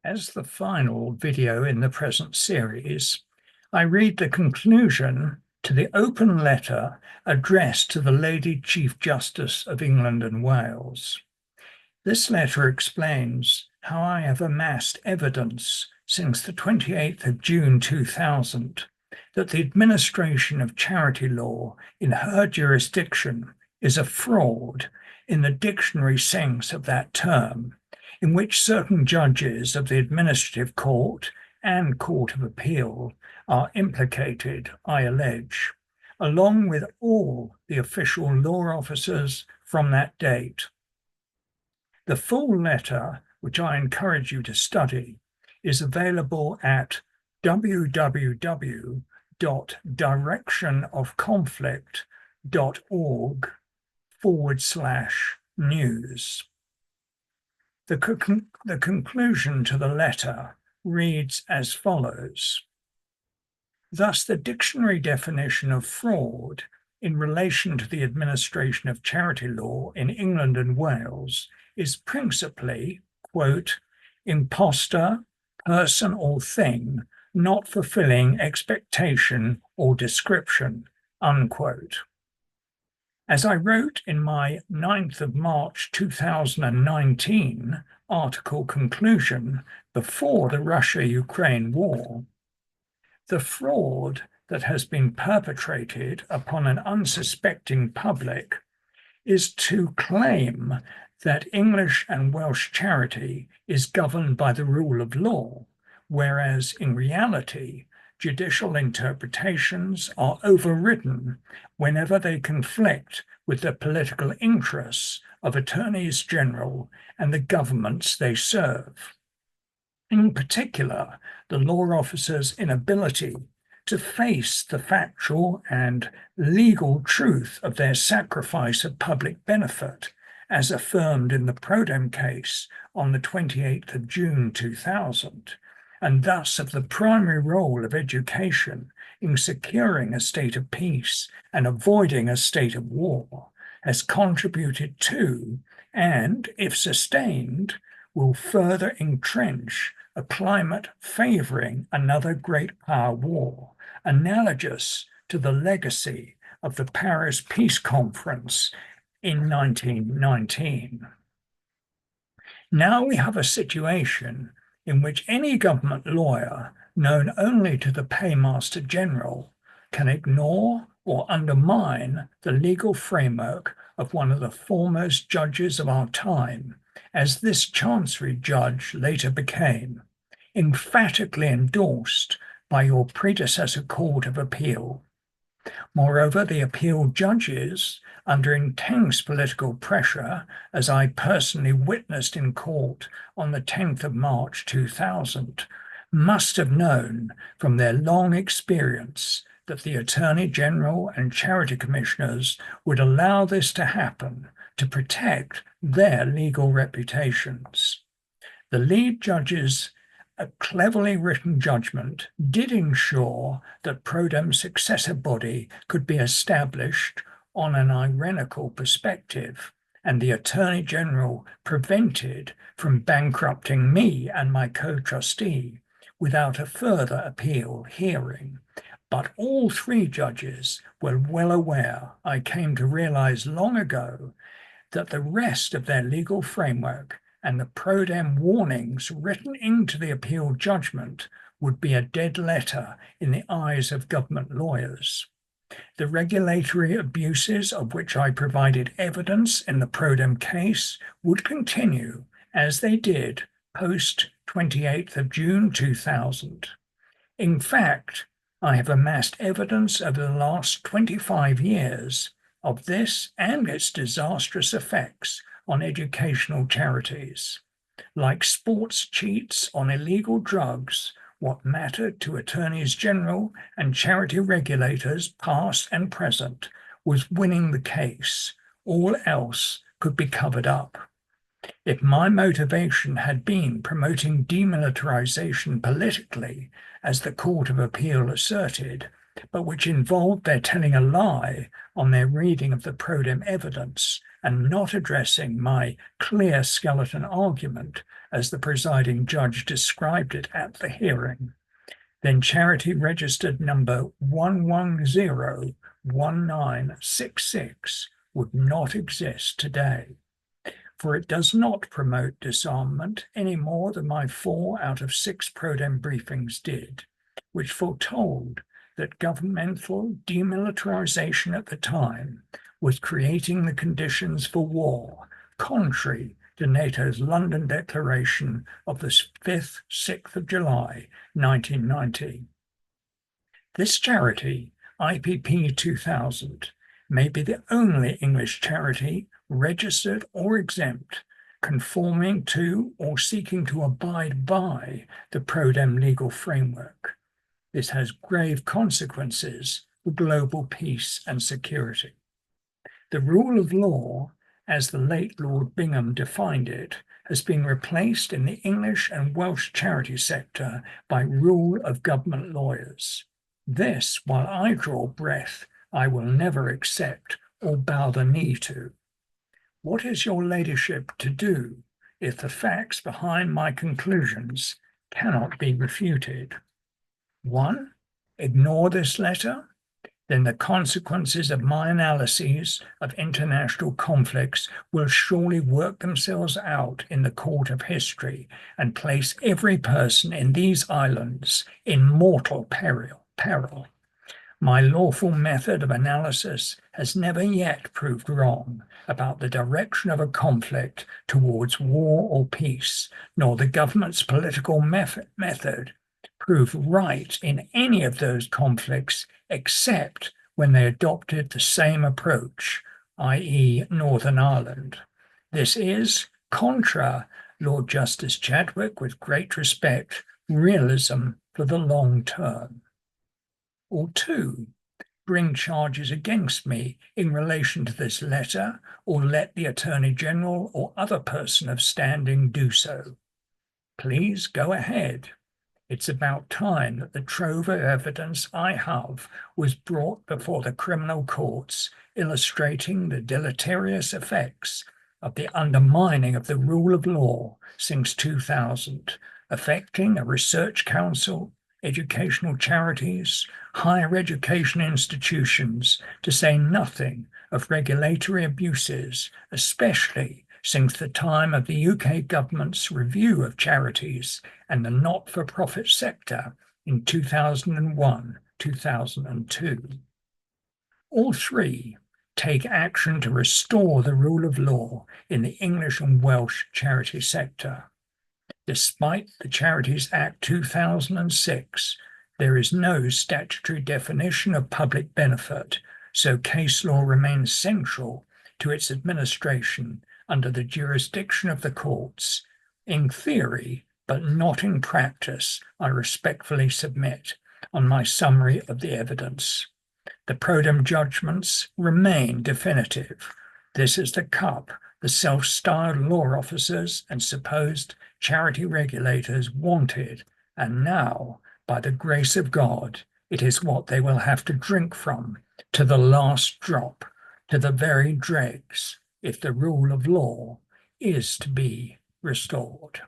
As the final video in the present series, I read the conclusion to the open letter addressed to the Lady Chief Justice of England and Wales. This letter explains how I have amassed evidence since the 28th of June 2000 that the administration of charity law in her jurisdiction is a fraud in the dictionary sense of that term, in which certain judges of the Administrative Court and Court of Appeal are implicated, I allege, along with all the official law officers from that date. The full letter, which I encourage you to study, is available at www.directionofconflict.org/news. The conclusion to the letter reads as follows. Thus, the dictionary definition of fraud in relation to the administration of charity law in England and Wales is principally, quote, impostor, person or thing not fulfilling expectation or description, unquote. As I wrote in my 9th of March 2019 article conclusion before the Russia-Ukraine war, the fraud that has been perpetrated upon an unsuspecting public is to claim that English and Welsh charity is governed by the rule of law, whereas in reality, judicial interpretations are overridden whenever they conflict with the political interests of attorneys general and the governments they serve. In particular, the law officers' inability to face the factual and legal truth of their sacrifice of public benefit, as affirmed in the Prodem case on the 28th of June 2000, and thus of the primary role of education in securing a state of peace and avoiding a state of war, has contributed to, and, if sustained, will further entrench a climate favouring another great power war, analogous to the legacy of the Paris Peace Conference in 1919. Now we have a situation in which any government lawyer known only to the Paymaster General can ignore or undermine the legal framework of one of the foremost judges of our time, as this Chancery judge later became, emphatically endorsed by your predecessor Court of Appeal. Moreover, the appeal judges, under intense political pressure, as I personally witnessed in court on the 10th of March 2000, must have known from their long experience that the Attorney General and Charity Commissioners would allow this to happen to protect their legal reputations. The lead judges' a cleverly written judgment did ensure that Prodem's successor body could be established on an ironical perspective, and the Attorney General prevented from bankrupting me and my co-trustee without a further appeal hearing. But all three judges were well aware, I came to realize long ago, that the rest of their legal framework and the Prodem warnings written into the appeal judgment would be a dead letter in the eyes of government lawyers. The regulatory abuses of which I provided evidence in the Prodem case would continue, as they did post 28th of June 2000. In fact, I have amassed evidence over the last 25 years of this and its disastrous effects on educational charities. Like sports cheats on illegal drugs, what mattered to attorneys general and charity regulators past and present was winning the case. All else could be covered up. If my motivation had been promoting demilitarization politically, as the Court of Appeal asserted, but which involved their telling a lie on their reading of the prodem evidence and not addressing my clear skeleton argument as the presiding judge described it at the hearing, then charity registered number 1101966 would not exist today, for it does not promote disarmament any more than my 4 out of 6 prodem briefings did, which foretold that governmental demilitarization at the time was creating the conditions for war, contrary to NATO's London Declaration of the 5th, 6th of July, 1990. This charity, IPP 2000, may be the only English charity registered or exempt, conforming to or seeking to abide by the prodem legal framework. This has grave consequences for global peace and security. The rule of law, as the late Lord Bingham defined it, has been replaced in the English and Welsh charity sector by rule of government lawyers. This, while I draw breath, I will never accept or bow the knee to. What is your ladyship to do if the facts behind my conclusions cannot be refuted? 1. Ignore this letter, then the consequences of my analyses of international conflicts will surely work themselves out in the court of history and place every person in these islands in mortal peril. My lawful method of analysis has never yet proved wrong about the direction of a conflict towards war or peace, nor the government's political method proved right in any of those conflicts except when they adopted the same approach, i.e. Northern Ireland. This is, contra Lord Justice Chadwick, with great respect, realism for the long term. Or 2, bring charges against me in relation to this letter, or let the Attorney General or other person of standing do so. Please go ahead. It's about time that the trove of evidence I have was brought before the criminal courts, illustrating the deleterious effects of the undermining of the rule of law since 2000, affecting a research council, educational charities, higher education institutions, to say nothing of regulatory abuses, especially since the time of the UK government's review of charities and the not-for-profit sector in 2001-2002. All 3 take action to restore the rule of law in the English and Welsh charity sector. Despite the Charities Act 2006, there is no statutory definition of public benefit, so case law remains central to its administration under the jurisdiction of the courts. In theory, but not in practice, I respectfully submit on my summary of the evidence. The prodem judgments remain definitive. This is the cup the self-styled law officers and supposed charity regulators wanted, and now, by the grace of God, it is what they will have to drink from to the last drop, to the very dregs, if the rule of law is to be restored.